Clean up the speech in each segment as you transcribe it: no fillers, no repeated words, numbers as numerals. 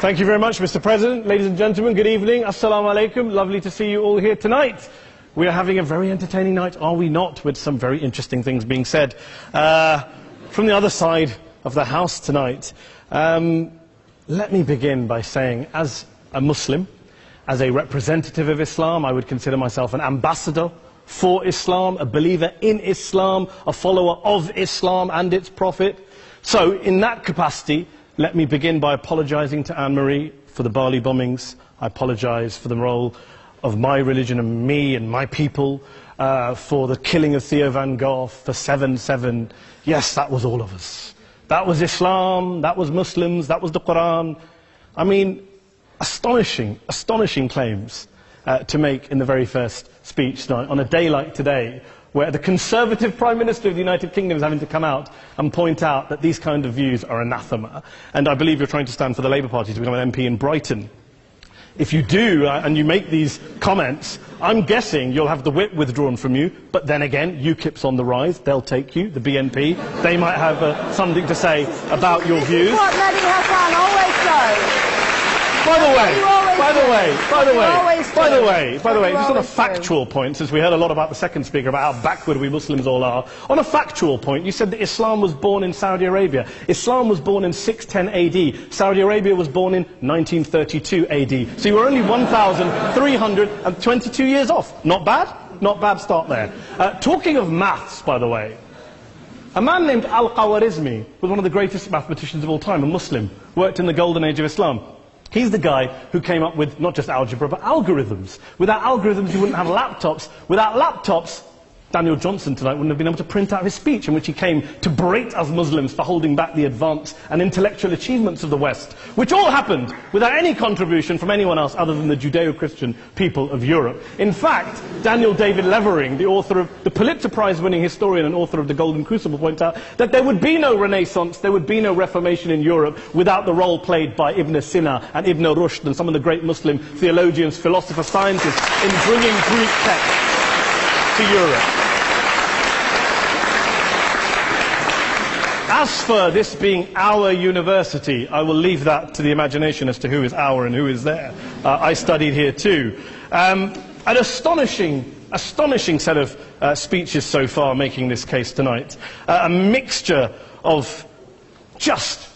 Thank you very much, Mr. President. Ladies and gentlemen, good evening. Assalamu alaikum. Lovely to see you all here tonight. We are having a very entertaining night, are we not, with some very interesting things being said from the other side of the house tonight. Let me begin by saying, as a Muslim, as a representative of Islam, I would consider myself an ambassador for Islam, a believer in Islam, a follower of Islam and its Prophet. So, in that capacity, let me begin by apologizing to Anne-Marie for the Bali bombings. I apologize for the role of my religion and me and my people, for the killing of Theo van Gogh, for 7/7. Yes, that was all of us. That was Islam, that was Muslims, that was the Quran. I mean, astonishing claims to make in the very first speech tonight, on a day like today, where the Conservative Prime Minister of the United Kingdom is having to come out and point out that these kind of views are anathema. And I believe you're trying to stand for the Labour Party to become an MP in Brighton. If you do, and you make these comments, I'm guessing you'll have the whip withdrawn from you, but then again, UKIP's on the rise, they'll take you, the BNP, they might have something to say about your views. What Mehdi Hasan always says. By the way, just on a factual point, since we heard a lot about the second speaker, about how backward we Muslims all are, on a factual point, you said that Islam was born in Saudi Arabia. Islam was born in 610 AD. Saudi Arabia was born in 1932 AD. So you were only 1,322 years off. Not bad? Not bad start there. Talking of maths, by the way, a man named Al-Khawarizmi was one of the greatest mathematicians of all time, a Muslim, worked in the golden age of Islam. He's the guy who came up with not just algebra, but algorithms. Without algorithms, you wouldn't have laptops. Without laptops, Daniel Johnson tonight wouldn't have been able to print out his speech in which he came to berate us Muslims for holding back the advance and intellectual achievements of the West, which all happened without any contribution from anyone else other than the Judeo-Christian people of Europe. In fact, Daniel David Levering, the author of the Pulitzer Prize-winning historian and author of The Golden Crucible, points out that there would be no Renaissance, there would be no Reformation in Europe without the role played by Ibn Sina and Ibn Rushd and some of the great Muslim theologians, philosophers, scientists in bringing Greek texts to Europe. As for this being our university, I will leave that to the imagination as to who is our and who is there. I studied here too. An astonishing set of speeches so far making this case tonight. A mixture of just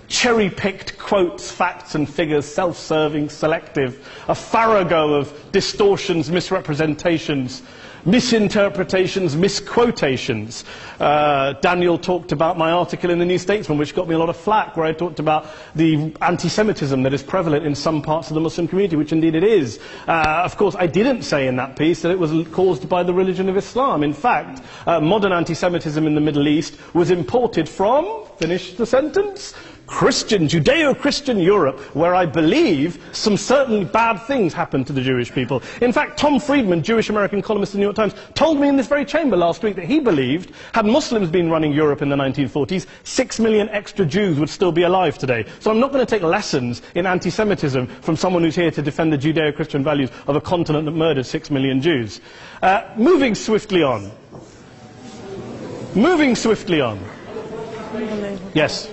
cherry-picked quotes, facts and figures, self-serving, selective, a farrago of distortions, misrepresentations, misinterpretations, misquotations. Daniel talked about my article in the New Statesman, which got me a lot of flack, where I talked about the anti-Semitism that is prevalent in some parts of the Muslim community, which indeed it is. Of course, I didn't say in that piece that it was caused by the religion of Islam. In fact, modern anti-Semitism in the Middle East was imported from, finish the sentence, Christian, Judeo-Christian Europe, where I believe some certainly bad things happened to the Jewish people. In fact, Tom Friedman, Jewish-American columnist in the New York Times, told me in this very chamber last week that he believed, had Muslims been running Europe in the 1940s, 6 million extra Jews would still be alive today. So I'm not going to take lessons in anti-Semitism from someone who's here to defend the Judeo-Christian values of a continent that murdered 6 million Jews. Moving swiftly on. Yes.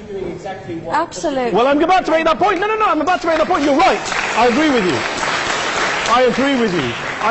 Absolutely. Well, I'm about to make that point. No, I'm about to make that point. You're right. I agree with you. I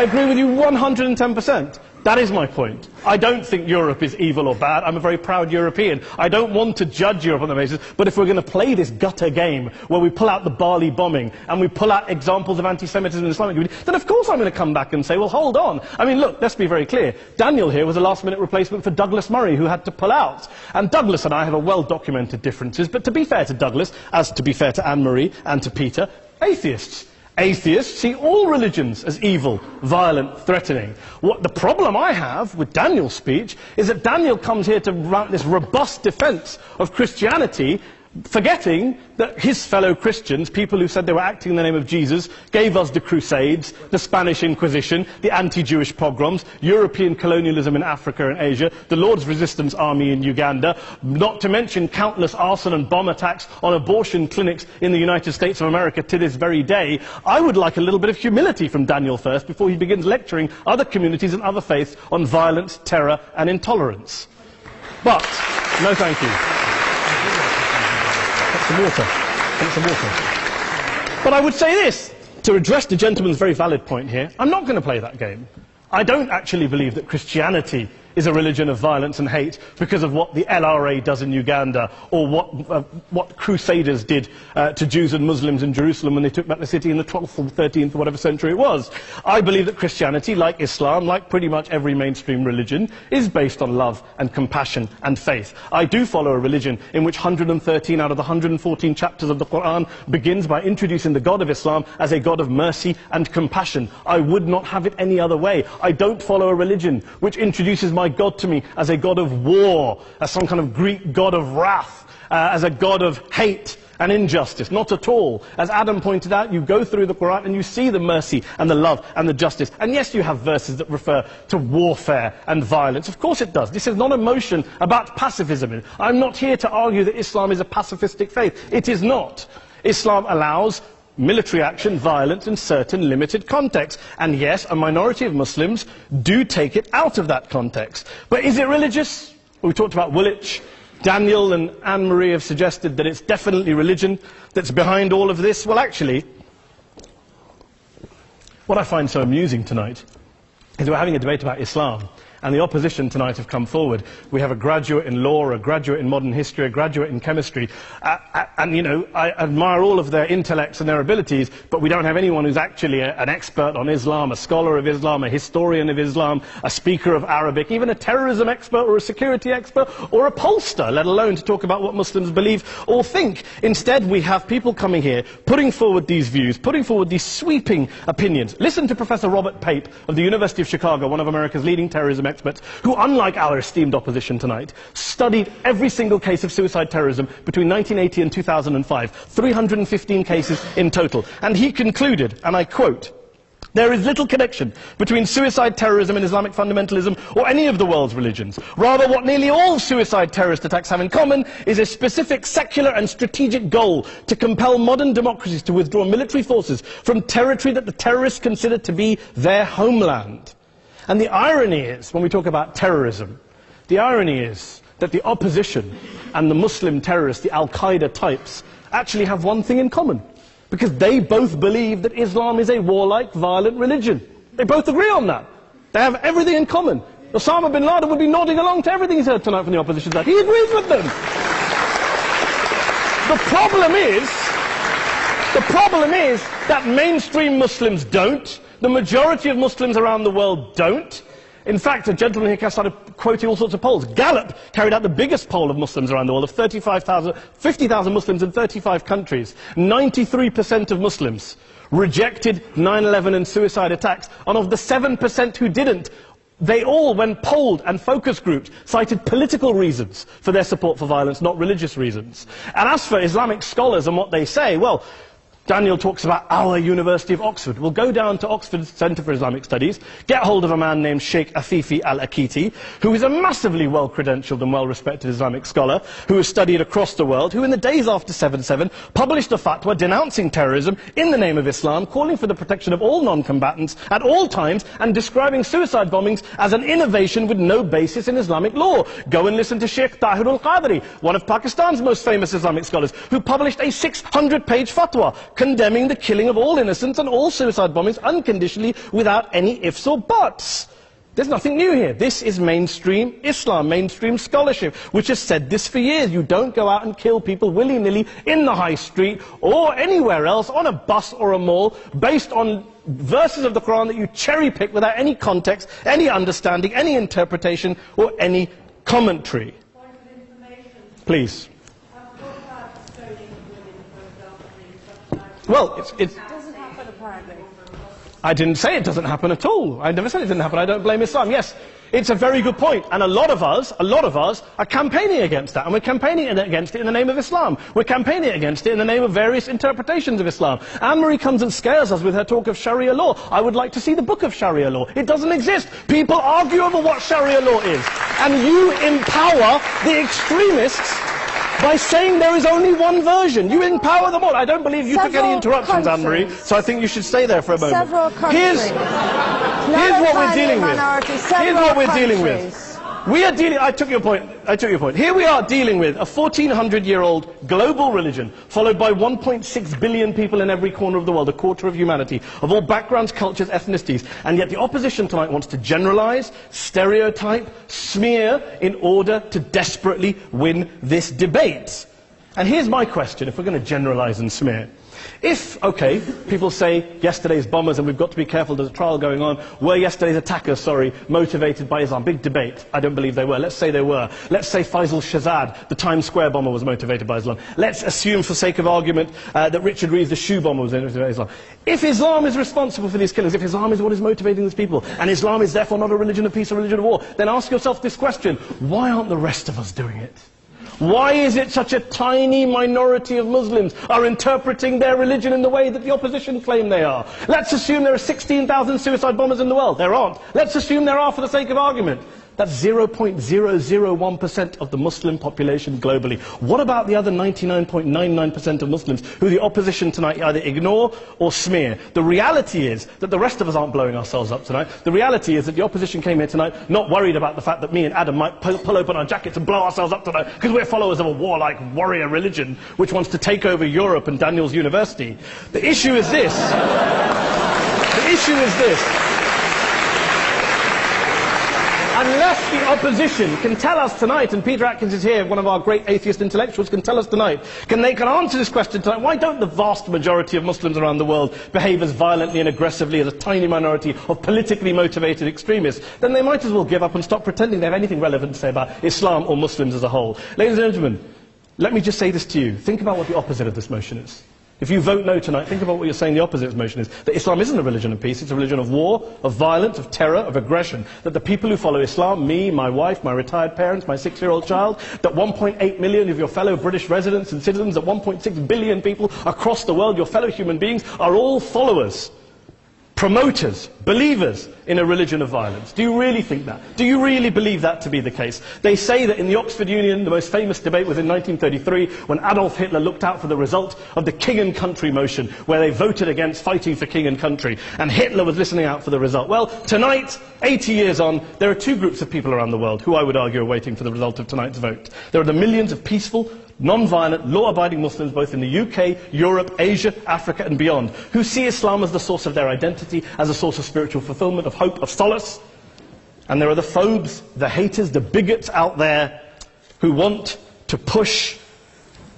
agree with you 110%. That is my point. I don't think Europe is evil or bad. I'm a very proud European. I don't want to judge Europe on the basis, but if we're going to play this gutter game where we pull out the Bali bombing and we pull out examples of anti-Semitism in the Islamic community, then of course I'm going to come back and say, well, hold on. I mean, look, let's be very clear. Daniel here was a last-minute replacement for Douglas Murray, who had to pull out. And Douglas and I have a well-documented differences, but to be fair to Douglas, as to be fair to Anne-Marie and to Peter, atheists. Atheists see all religions as evil, violent, threatening. What the problem I have with Daniel's speech is that Daniel comes here to run this robust defense of Christianity, forgetting that his fellow Christians, people who said they were acting in the name of Jesus, gave us the Crusades, the Spanish Inquisition, the anti-Jewish pogroms, European colonialism in Africa and Asia, the Lord's Resistance Army in Uganda, not to mention countless arson and bomb attacks on abortion clinics in the United States of America to this very day. I would like a little bit of humility from Daniel first before he begins lecturing other communities and other faiths on violence, terror and intolerance. But, no thank you. Some water. But I would say this, to address the gentleman's very valid point here, I'm not going to play that game. I don't actually believe that Christianity is a religion of violence and hate because of what the LRA does in Uganda or what Crusaders did to Jews and Muslims in Jerusalem when they took back the city in the 12th or 13th or whatever century it was. I believe that Christianity, like Islam, like pretty much every mainstream religion, is based on love and compassion and faith. I do follow a religion in which 113 out of the 114 chapters of the Quran begins by introducing the God of Islam as a God of mercy and compassion. I would not have it any other way. I don't follow a religion which introduces my God to me as a God of war, as some kind of Greek God of wrath, as a God of hate and injustice. Not at all. As Adam pointed out, you go through the Quran and you see the mercy and the love and the justice. And yes, you have verses that refer to warfare and violence. Of course it does. This is not a motion about pacifism. I'm not here to argue that Islam is a pacifistic faith. It is not. Islam allows military action, violence in certain limited contexts. And yes, a minority of Muslims do take it out of that context. But is it religious? We talked about Woolwich. Daniel and Anne-Marie have suggested that it's definitely religion that's behind all of this. Well, actually, what I find so amusing tonight is we're having a debate about Islam. And the opposition tonight have come forward. We have a graduate in law, a graduate in modern history, a graduate in chemistry. And, you know, I admire all of their intellects and their abilities, but we don't have anyone who's actually an expert on Islam, a scholar of Islam, a historian of Islam, a speaker of Arabic, even a terrorism expert or a security expert or a pollster, let alone to talk about what Muslims believe or think. Instead, we have people coming here, putting forward these views, putting forward these sweeping opinions. Listen to Professor Robert Pape of the University of Chicago, one of America's leading terrorism experts, who, unlike our esteemed opposition tonight, studied every single case of suicide terrorism between 1980 and 2005, 315 cases in total. And he concluded, and I quote, "There is little connection between suicide terrorism and Islamic fundamentalism or any of the world's religions. Rather, what nearly all suicide terrorist attacks have in common is a specific secular and strategic goal to compel modern democracies to withdraw military forces from territory that the terrorists consider to be their homeland." And the irony is, when we talk about terrorism, the irony is that the opposition and the Muslim terrorists, the Al-Qaeda types, actually have one thing in common. Because they both believe that Islam is a warlike, violent religion. They both agree on that. They have everything in common. Osama bin Laden would be nodding along to everything he's heard tonight from the opposition side. He agrees with them. The problem is that mainstream Muslims don't. The majority of Muslims around the world don't. In fact, a gentleman here started quoting all sorts of polls. Gallup carried out the biggest poll of Muslims around the world, of 50,000 Muslims in 35 countries. 93% of Muslims rejected 9/11 and suicide attacks. And of the 7% who didn't, they all, when polled and focus grouped, cited political reasons for their support for violence, not religious reasons. And as for Islamic scholars and what they say, well, Daniel talks about our University of Oxford. We'll go down to Oxford Centre for Islamic Studies, get hold of a man named Sheikh Afifi al-Akiti, who is a massively well-credentialed and well-respected Islamic scholar, who has studied across the world, who in the days after 7/7 published a fatwa denouncing terrorism in the name of Islam, calling for the protection of all non-combatants at all times, and describing suicide bombings as an innovation with no basis in Islamic law. Go and listen to Sheikh Tahir al-Qadri, one of Pakistan's most famous Islamic scholars, who published a 600-page fatwa condemning the killing of all innocents and all suicide bombings unconditionally without any ifs or buts. There's nothing new here. This is mainstream Islam, mainstream scholarship, which has said this for years. You don't go out and kill people willy-nilly in the high street or anywhere else, on a bus or a mall, based on verses of the Quran that you cherry-pick without any context, any understanding, any interpretation, or any commentary. Point of information. Please. Well, it doesn't happen apparently. I didn't say it doesn't happen at all. I never said it didn't happen. I don't blame Islam. Yes, it's a very good point. And a lot of us are campaigning against that. And we're campaigning against it in the name of Islam. We're campaigning against it in the name of various interpretations of Islam. Anne-Marie comes and scares us with her talk of Sharia law. I would like to see the book of Sharia law. It doesn't exist. People argue over what Sharia law is. And you empower the extremists by saying there is only one version. You empower them all. I don't believe you took any interruptions, Anne-Marie, so I think you should stay there for a moment. Several countries. Here's what we're dealing with. Here's what we're dealing with. We are dealing, I took your point. Here we are dealing with a 1400-year-old global religion, followed by 1.6 billion people in every corner of the world, a quarter of humanity, of all backgrounds, cultures, ethnicities. And yet the opposition tonight wants to generalize, stereotype, smear, in order to desperately win this debate. And here's my question, if we're going to generalize and smear. If, okay, people say yesterday's bombers, and we've got to be careful, there's a trial going on, were yesterday's attackers, motivated by Islam? Big debate. I don't believe they were. Let's say they were. Let's say Faisal Shahzad, the Times Square bomber, was motivated by Islam. Let's assume, for sake of argument, that Richard Reeves, the shoe bomber, was motivated by Islam. If Islam is responsible for these killings, if Islam is what is motivating these people, and Islam is therefore not a religion of peace, a religion of war, then ask yourself this question: why aren't the rest of us doing it? Why is it such a tiny minority of Muslims are interpreting their religion in the way that the opposition claim they are? Let's assume there are 16,000 suicide bombers in the world. There aren't. Let's assume there are for the sake of argument. That's 0.001% of the Muslim population globally. What about the other 99.99% of Muslims who the opposition tonight either ignore or smear? The reality is that the rest of us aren't blowing ourselves up tonight. The reality is that the opposition came here tonight not worried about the fact that me and Adam might pull open our jackets and blow ourselves up tonight because we're followers of a warlike warrior religion which wants to take over Europe and Daniel's university. The issue is this. The issue is this. Unless the opposition can tell us tonight, and Peter Atkins is here, one of our great atheist intellectuals, can tell us tonight, they can answer this question tonight: why don't the vast majority of Muslims around the world behave as violently and aggressively as a tiny minority of politically motivated extremists? Then they might as well give up and stop pretending they have anything relevant to say about Islam or Muslims as a whole. Ladies and gentlemen, let me just say this to you. Think about what the opposite of this motion is. If you vote no tonight, think about what you're saying the opposite of this motion is. That Islam isn't a religion of peace, it's a religion of war, of violence, of terror, of aggression. That the people who follow Islam, me, my wife, my retired parents, my 6-year-old child, that 1.8 million of your fellow British residents and citizens, that 1.6 billion people across the world, your fellow human beings, are all followers, promoters, believers in a religion of violence. Do you really think that? Do you really believe that to be the case? They say that in the Oxford Union, the most famous debate was in 1933, when Adolf Hitler looked out for the result of the King and Country motion, where they voted against fighting for King and Country, and Hitler was listening out for the result. Well, tonight, 80 years on, there are two groups of people around the world who I would argue are waiting for the result of tonight's vote. There are the millions of peaceful, non-violent, law-abiding Muslims both in the UK, Europe, Asia, Africa and beyond, who see Islam as the source of their identity, as a source of spiritual fulfillment, of hope, of solace. And there are the phobes, the haters, the bigots out there who want to push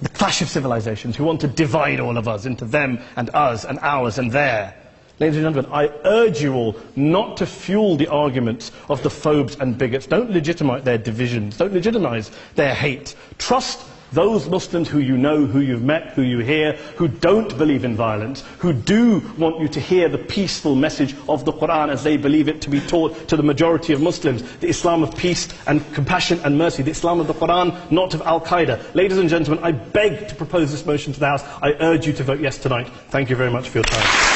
the clash of civilizations, who want to divide all of us into them and us and ours and their. Ladies and gentlemen, I urge you all not to fuel the arguments of the phobes and bigots. Don't legitimize their divisions. Don't legitimize their hate. Trust those Muslims who you know, who you've met, who you hear, who don't believe in violence, who do want you to hear the peaceful message of the Quran as they believe it to be taught to the majority of Muslims, the Islam of peace and compassion and mercy, the Islam of the Quran, not of Al-Qaeda. Ladies and gentlemen, I beg to propose this motion to the House. I urge you to vote yes tonight. Thank you very much for your time.